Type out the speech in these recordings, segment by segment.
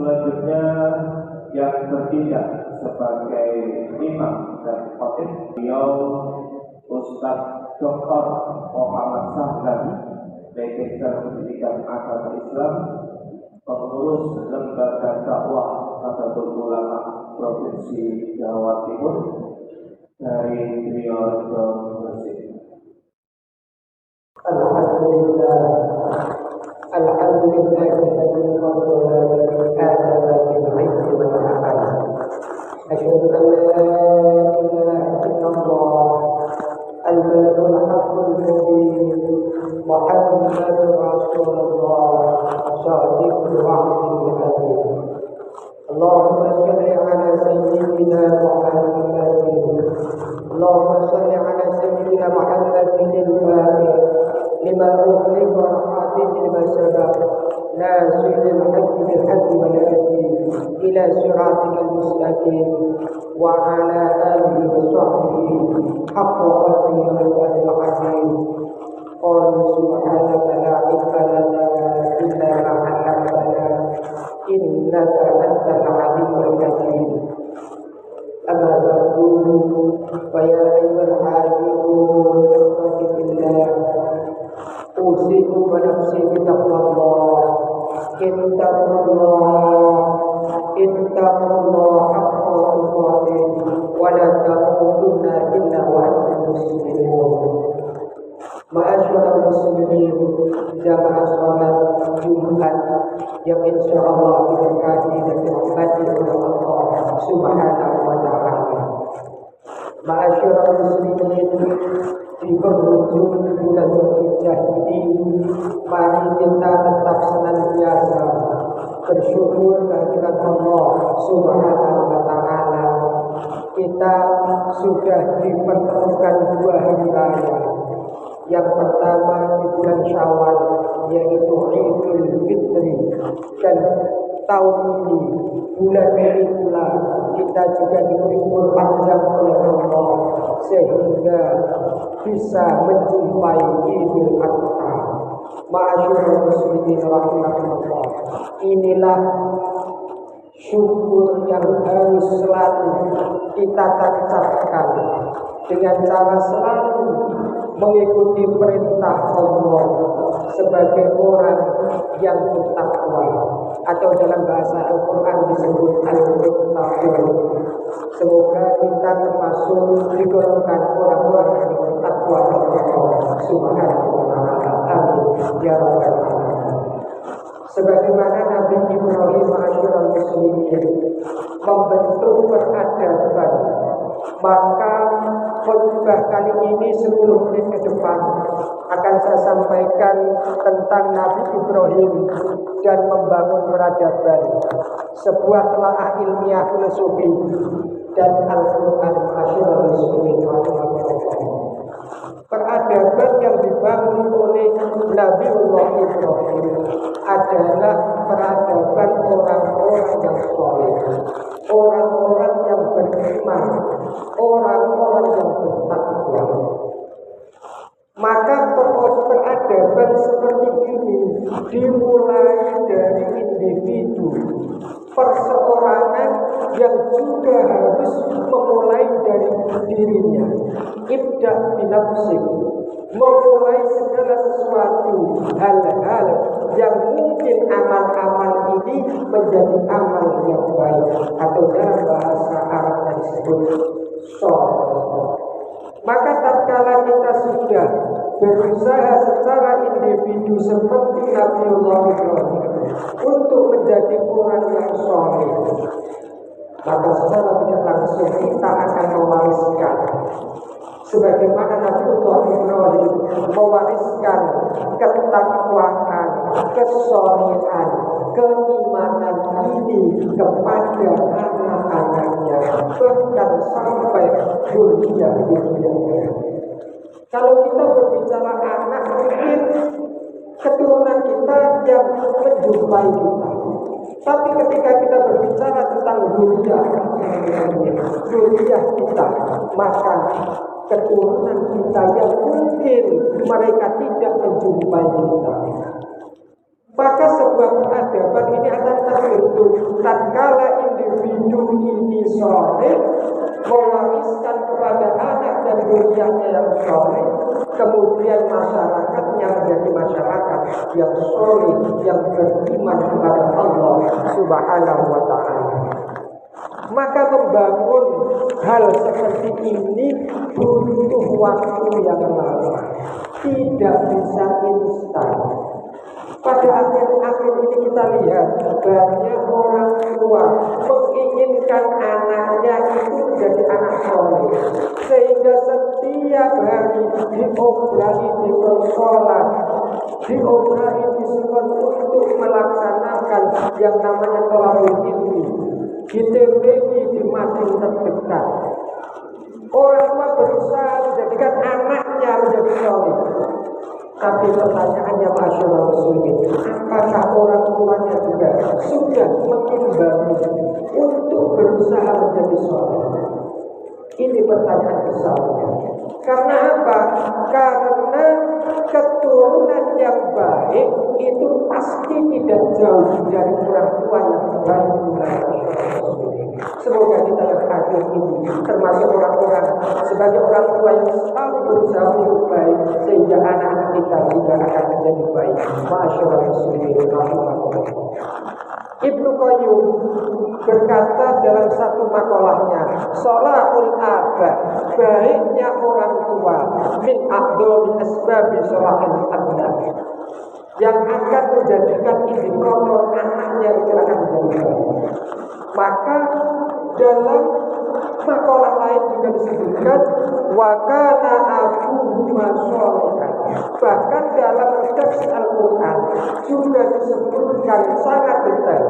Selanjutnya yang bertindak sebagai imam dan khatib beliau Ustaz Dr. Muhammad Sahlan, Magister Pendidikan Agama Islam, pengurus Lembaga Dakwah Nahdlatul Ulama Provinsi Jawa Timur dari Triodo Gresik. Alhamdulillah alladzi fadala Adama bil ilmi wal amal. Asyhadu an la ilaha illallah al-malikul haqqul mubin Muhammadur Rasulullah shadiqul wa'dil amin. Allahumma shalli ala sayyidina Muhammadin. Allahumma shalli ala sayyidina Muhammadin al-fatih lima ughliqa wal khatimi lima sabaq nasiril haqqi bil haqqi wal hadi ila siratikal mustaqim wa ala alihi wa sahbihi haqqa qadrihi wa miqdaril azim. Qul subhanaka la ilma lana illa ma 'allamtana innaka antal alimul hakim. Amma ba'du, fa ya ayyuhal hadirin ikhwati fillah, usikum wa nafsi bitaqwallah. Ittaqullah haqqa tuqatih wa la tamutunna illa wa antum muslimun. Ma'asyiral muslimin, jamaah salat Jumat yang insyaallah diberkati dan dirahmati oleh Allah Subhanahu wa taala. Ma'asyiral muslimin, di penghujung bulan Dzulhijjah ini, mari kita tetap senantiasa bersyukur kehadirat Allah Subhanahu wa taala. Kita sudah dipertemukan dua hari raya. Yang pertama di bulan Syawal, yaitu Idul Fitri, dan tahun ini bulan ini pula kita juga diberi umur panjang oleh Allah sehingga bisa menjumpai Idul Adha. Ma'asyiral muslimin rahimakumullah, inilah syukur yang harus selalu kita tancapkan dengan cara selalu mengikuti perintah Allah sebagai orang yang bertakwa, atau dalam bahasa Al-Quran disebut al-muttaqin. Semoga kita termasuk digolongkan orang-orang yang bertakwa kepada Allah Subhanahu wa taala. Amin ya rabbal alamin. Sebagaimana Nabi Ibrahim ma'asyiral muslimin membentuk peradaban, maka khutbah kali ini 10 menit ke depan akan saya sampaikan tentang Nabi Ibrahim dan membangun peradaban, sebuah telaah ilmiah filosofi dan Al-Quran. Ma'asyiral muslimin, peradaban yang dibangun oleh Nabiullah Ibrahim adalah peradaban orang-orang yang soleh, orang-orang yang beriman, orang-orang yang bertakwa. Maka peradaban seperti ini dimulai dari individu, perseorangan yang juga harus memulai dari dirinya. Ibda binafsik, memulai segala sesuatu, hal-hal yang mungkin amal-amal ini menjadi amal yang baik, atau dalam bahasa Arabnya disebut sholeh. Maka tatkala kita sudah berusaha secara individu seperti Nabiullah Ibrahim untuk menjadi orang yang sholeh, maka secara tidak langsung kita akan mewariskan, sebagaimana Nabiullah Ibrahim mewariskan ketakwaan, kesolehan, keimanan ini kepada anak-anaknya, bahkan sampai zuriat-zuriatnya. Kalau kita berbicara anak, mungkin keturunan kita yang menjumpai kita. Tapi ketika kita berbicara tentang zuriat kita, maka keturunan kita yang mungkin mereka tidak menjumpai kita. Maka sebuah peradaban ini akan terbentuk tatkala individu ini soleh mewariskan kepada anak dan zuriatnya yang soleh, kemudian masyarakatnya menjadi masyarakat yang soleh, yang beriman kepada Allah Subhanahu wa Ta'ala. Maka membangun hal seperti ini butuh waktu yang lama, tidak bisa instan. Pada akhir-akhir ini kita lihat banyak orang tua menginginkan anaknya itu menjadi anak soleh, sehingga setiap hari diobrahi di sekolah, diobrahi di sekolah untuk melaksanakan yang namanya thalabul ilmi, ditembaki di masjid terdekat. Orang tua berusaha menjadikan anaknya menjadi soleh. Tapi pertanyaannya masyaallah muslimin, apakah orang tuanya juga sudah mengimbangi untuk berusaha menjadi soleh? Ini pertanyaan besarnya. Karena apa? Karena keturunan yang baik itu pasti tidak jauh dari orang tua yang baik. Semoga kita yang hadir ini termasuk orang-orang sebagai orang tua yang selalu berusaha untuk baik, sehingga anak-anak kita juga akan menjadi baik. Masyaallah muslimin. Ibnu Qayyim berkata dalam satu makalahnya, sholahul aba, baiknya orang tua, min a'dhami asbabi sholahil abna, yang akan menjadikan indikator anaknya itu akan menjadi baik. Maka dalam makalah lain juga disebutkan wa kana abuhuma sholihan. Bahkan dalam teks Al-Quran juga disebutkan sangat detail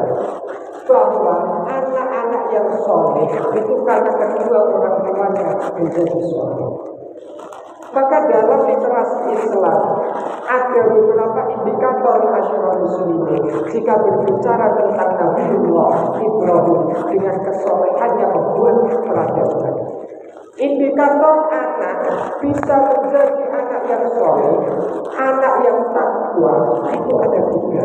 bahwa anak-anak yang soleh itu karena kedua orang tuanya menjadi soleh. Maka dalam literasi Islam ada beberapa indikator masyarakat muslimin jika berbicara tentang Nabiullah Ibrahim dengan kesolehannya membuat peradaban. Indikator anak bisa menjadi anak yang soleh, anak yang takwa, itu ada tiga.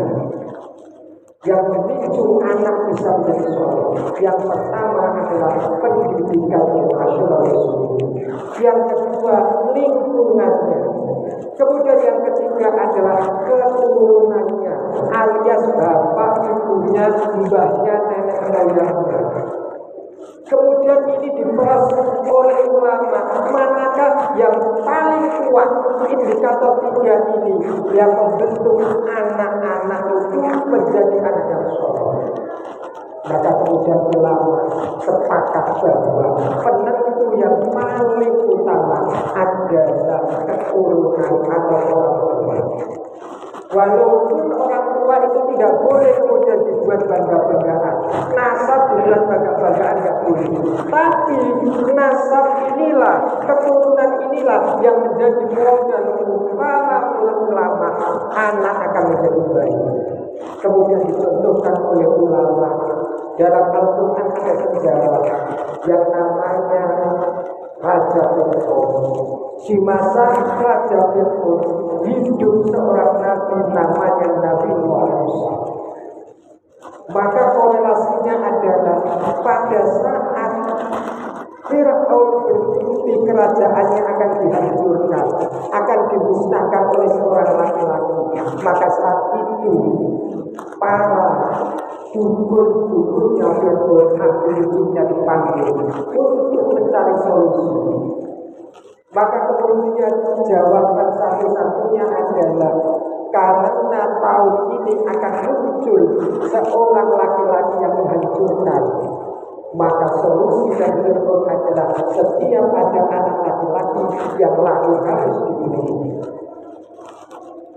Yang memicu anak bisa menjadi soleh. Yang pertama adalah pendidikannya masyarakat muslimin. Yang kedua lingkungannya. Kemudian yang ketiga adalah keturunannya, alias bapak, ibunya, mbahnya, nenek moyangnya. Kemudian ini diproses oleh ulama, manakah yang paling kuat indikator tiga ini yang membentuk anak-anak itu menjadi anak yang soleh. Maka kemudian ulama sepakat bahwa penentu yang paling utama adalah keturunan atau orang tua. Walaupun orang tua itu tidak boleh kemudian dibuat bangga-banggaan, nasab dibuat bangga-banggaan tidak boleh. Tapi nasab inilah, keturunan inilah yang menjadi modal ulama, anak akan menjadi baik. Kemudian dicontohkan oleh ulama dalam Al-Quran ada sejarah yang namanya Raja Fir'aun. Di masa Raja Fir'aun hidup seorang nabi namanya Nabi Musa. Maka korelasinya adalah pada saat Fir'aun bermimpi kerajaannya akan dihancurkan, akan dimusnahkan oleh seorang laki-laki. Maka saat itu para dukun-dukunnya Fir'aun akhirnya dipanggil untuk mencari solusi. Maka kemudian jawaban satu-satunya adalah karena tahun ini akan muncul seorang laki-laki yang menghancurkan. Maka solusi dari Fir'aun adalah setiap ada anak laki-laki yang lahir harus dibunuh.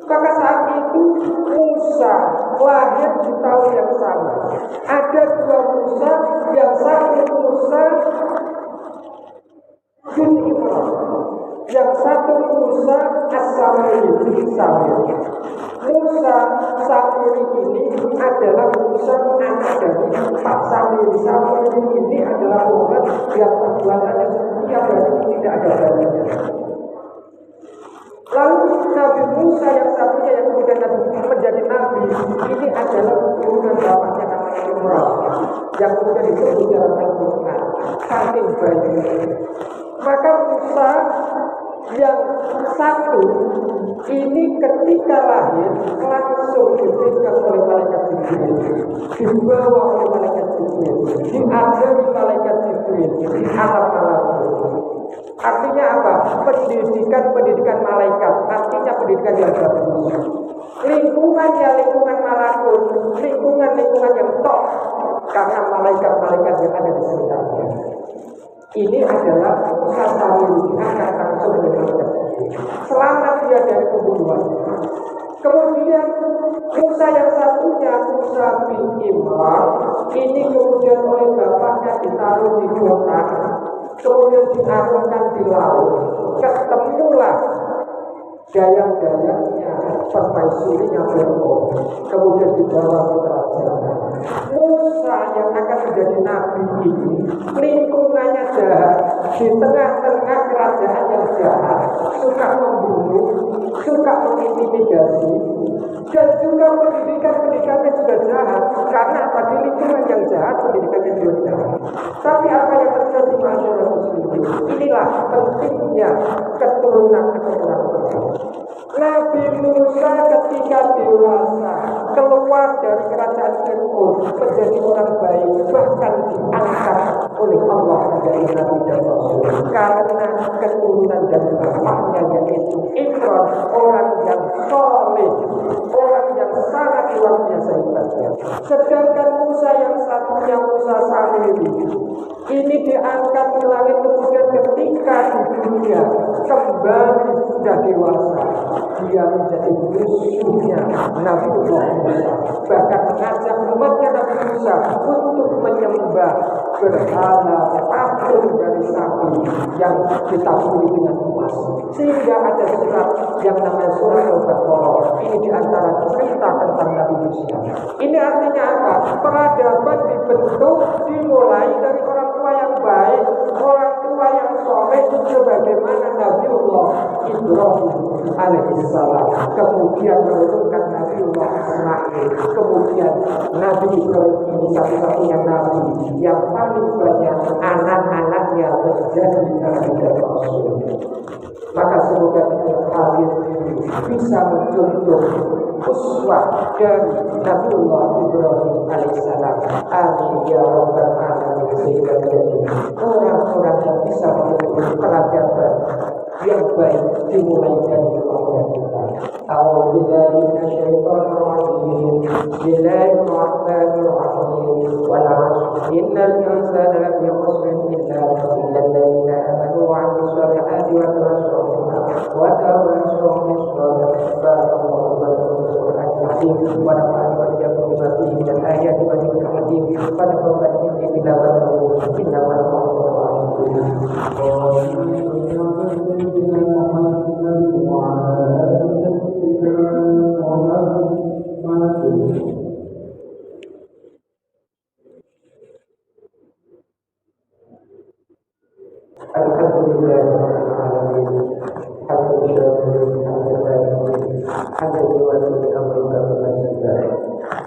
Maka saat itu Musa lahir di tahun yang sama. Ada dua Musa, yang satu Musa bin Imran, yang satu Musa As-Samiri bin Samir. Musa Samiri ini adalah Musa anak dari Pak Samiri. Samiri ini adalah orang yang perbuatannya setiap hari tidak ada badannya. Lalu Nabi Musa yang satunya yang kemudian menjadi nabi, yang kemudian disebut dalam Al-Quran saking banyak. Maka Musa yang satu ini ketika lahir langsung diberikan oleh malaikat Jibril, dibawa oleh malaikat Jibril, diajari malaikat Jibril di alam malakut. Artinya apa? Pendidikan malaikat, artinya pendidikan yang bagus. Lingkungannya lingkungan malakut, lingkungan yang top, karena malaikat-malaikat yang ada di sekitarnya. Ini adalah Musa Samiri akan langsung mendengarkan selamat dia dari pembunuhan. Kemudian Musa yang satunya, Musa bin Imran, ini kemudian oleh bapaknya ditaruh di kota, kemudian diarungkan di laut. Ketemulah dayang-dayangnya, permaisurinya Fir'aun, kemudian dibawa ke kerajaan. Musa yang akan menjadi nabi ini lingkungannya jahat, di tengah-tengah kerajaan yang jahat, suka membunuh, suka mengintimidasi, dan juga pendidikannya juga jahat. Karena apa? Di lingkungan yang jahat, pendidikannya juga jahat. Tapi apa yang terjadi masyarakat muslimin? Inilah pentingnya keturunan. Nabi Musa ketika dewasa keluar dari kerajaan Fir'aun menjadi orang baik, bahkan diangkat oleh Allah menjadi Nabi dan Rasul karena keturunan dan bapaknya, yaitu Imran, orang yang soleh, orang yang sangat luar biasa hebatnya. Sedangkan Musa yang satunya, Musa Samiri, ini diangkat ke langit, kemudian ketika di dunia kembali sudah dewasa, dia menjadi musuhnya Nabi Musa, bahkan mengajak umatnya Nabi Musa untuk menyembah berhala patung dari sapi yang ditaburi dengan emas. Sehingga ada surat yang namanya surat Al-Baqarah. Ini diantara cerita tentang Nabi Musa. Ini artinya apa? Peradaban dibentuk dimulai dari orang tua yang baik, orang tua yang soleh, sebagaimana Nabiullah Ibrahim alaihissalam, kemudian menurunkan Nabiullah Ismail, kemudian Nabi Ibrahim ini satu-satunya Nabi yang paling banyak anak-anaknya menjadi Nabi dan Rasul. Maka semoga kita hadir bisa mencontoh uswah dari Nabiullah Ibrahim alaihissalam. Amin ya rabbal alamin. Sehingga menjadi orang-orang yang bisa menjadi peradaban yang baik dimulai dari keluarga kita. A'udzubillahi minasyaitonir rajim. Bismillahirrahmanirrahim. Wal 'ashr innal insana lafi khusr illa alladziina amanu wa 'amilus shalihati wa tawassaw bis sabr. Barakallahu lakum fil Qur'anil 'azim wa nafa'ani wa iyyakum bima fihi minal ayati wa dzikril hakim. Wa taqabbal minni tilawatahu innahu al-ghafurur rahim.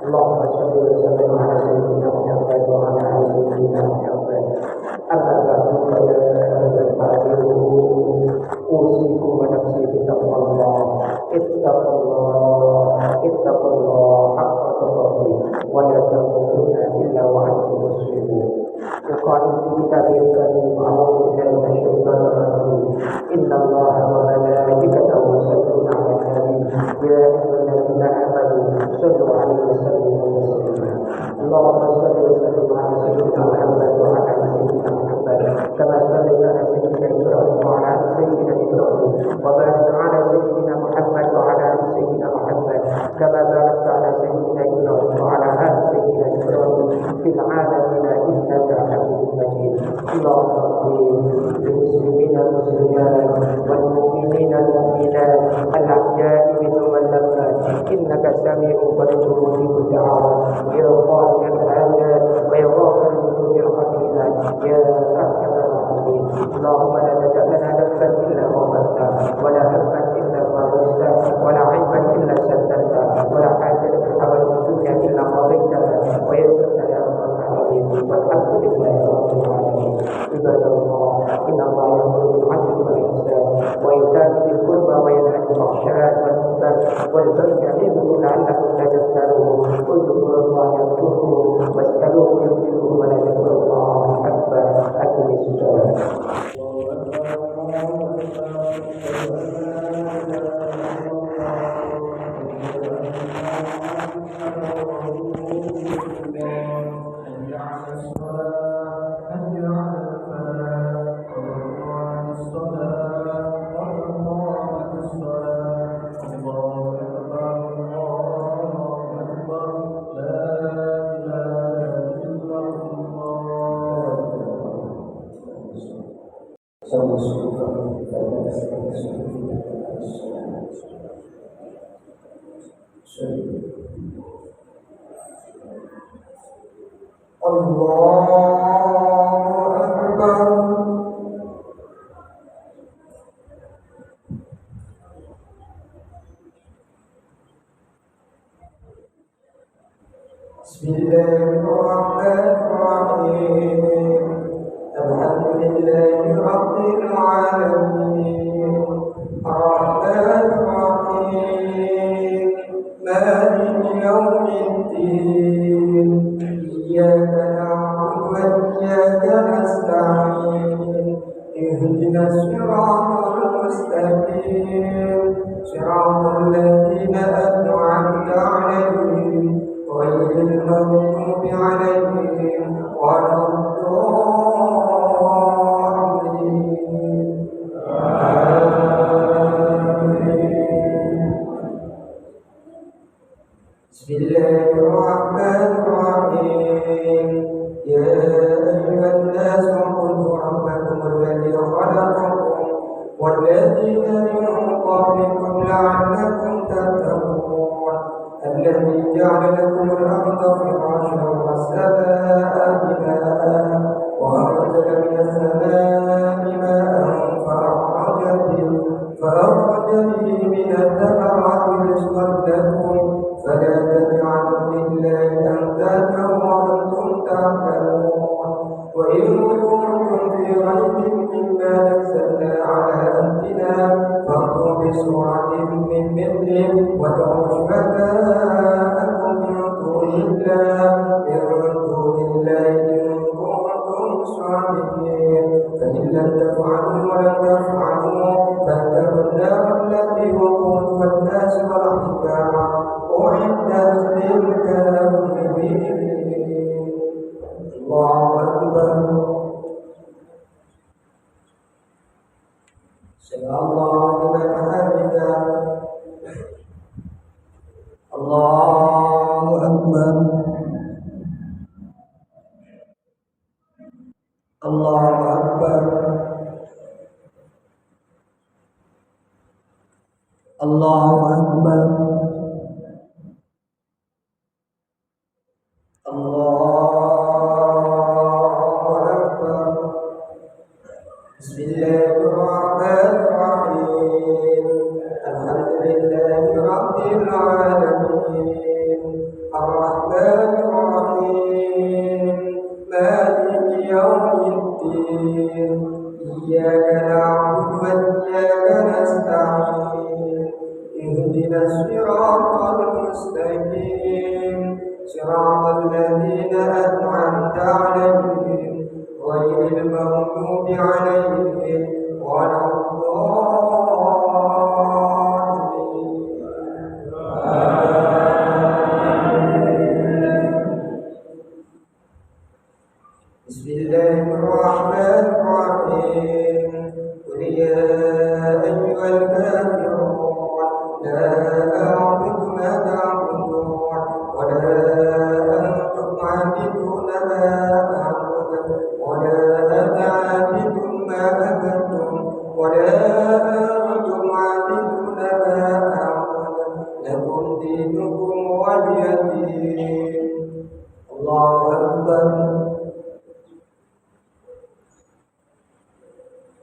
Allahumma shalli wa sallim ala sayyidina Muhammad wa ala ali sayyidina Muhammad. Amma ba'du fa ya ayyuhal mu'minun usikum wa nafsi bi taqwallah. Ittaqullah haqqa tuqatih wa la tamutunna illa wa antum muslimun. Yuqalu fi kitabil karim a'udzu billahi minasyaitonir rajim. Innallaha wa malaikatahu yusalluna 'alan nabi ya ayyuhalladzina amanu sallu 'alaihi wa sallimu taslima. Allahumma shalli wa sallim 'ala sayyidina Muhammad wa 'ala ali sayyidina Muhammad kama shallaita 'ala sayyidina Ibrahim wa 'ala ali sayyidina Ibrahim wa barik 'ala sayyidina Muhammad wa 'ala ali sayyidina Muhammad kama barakta 'ala sayyidina Ibrahim wa 'ala ali sayyidina Ibrahim fil 'alamin innaka Hamidum Majid. Allahumma ighfir lil muslimina wal muslimat wal mu'minina wal mu'minat al-ahya'i minhum wal amwat innaka sami'un qaribun mujibud da'awat ya qadiyal hajat wa ya ghafir dhunubil khati'at ya arhamar rahimin. Allahumma la tada' lana dhanban illa ghafarta wa la hamman illa farajta wa la 'aiban illa sattarta wa la hajatan min hawaij dunya illa qadaitaha wa yassarta ya rabbal alamin. Walhamdulillahi rabbil alamin. Ibadallah, inna Allah ya'muru bil 'adli wal ihsan wa ita'i dzil qurba wa yanha 'anil fahsya'i wal munkar wal baghi ya'idhukum la'allakum tadhakkarun. Udzukurullaha yadhkurkum was'aluhu yudhkurkum wa la tadhkurullaha akbar. Aqimis shalah. Bismillahirrahmanirrahim. Alhamdulillahi rabbil alamin. Ar-Rahmanir-Rahim. Maliki yawmiddin. Iyyaka na'budu wa iyyaka nasta'in. Ihdinas siratal mustaqim. Siratal ladzina an'amta 'alaihim غير المغضوب عليهم ولا الضالين. بسم الله الرحمن الرحيم. يا أيها الناس اعبدوا ربكم الذي خلقكم والذين من قبلكم لعلكم تتقون. الذي جعل لكم الأرض فراشا والسماء بناء وأنزل من السماء ماء فأخرج به من الثمرات رزقا لكم فلا تجعلوا لله أندادا وأنتم تعلمون. وإن كنتم في ريب مما نزلنا على عبدنا فأتوا بسورة من مثله وادعوا شهداءكم من دون الله إن كنتم صادقين. فإن لم تفعلوا ولم تفعلوا فاتقوا النار التي وقودها الناس والحجارة أعدت للكافرين. الله أكبر. سمع الله لمن حمده. الله أكبر. الله أكبر. الله أكبر. بسم الله الرحمن الرحيم. الحمد لله رب العالمين. الرحمن الرحيم. مالك يوم الدين. إياك نعبد وإياك نستعين. اهدنا الصراط المستقيم. صراط الذين أنعمت عليهم غير المغضوب عليهم ولا الضالين. بسم الله الرحمن الرحيم. قل يا أيها الكافرون لا أعبد ما تعبدون ولا أنتم عابدون ما أعبد ولا أنا عابد ما عبدتم ولا أنتم عابدون ما أعبد لكم دينكم ولي دين. الله أكبر.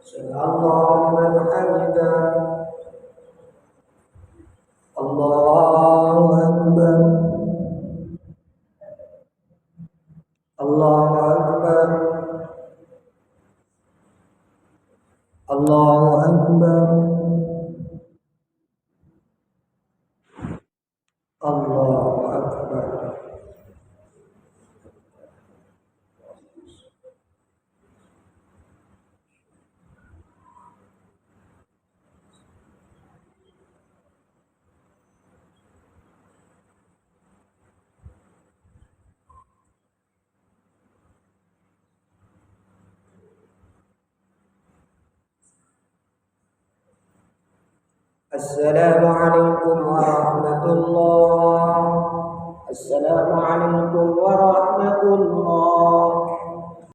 سمع الله لمن حمده. الله أكبر. الله أكبر الله أكبر الله أكبر. السلام عليكم ورحمة الله. Assalamualaikum warahmatullahi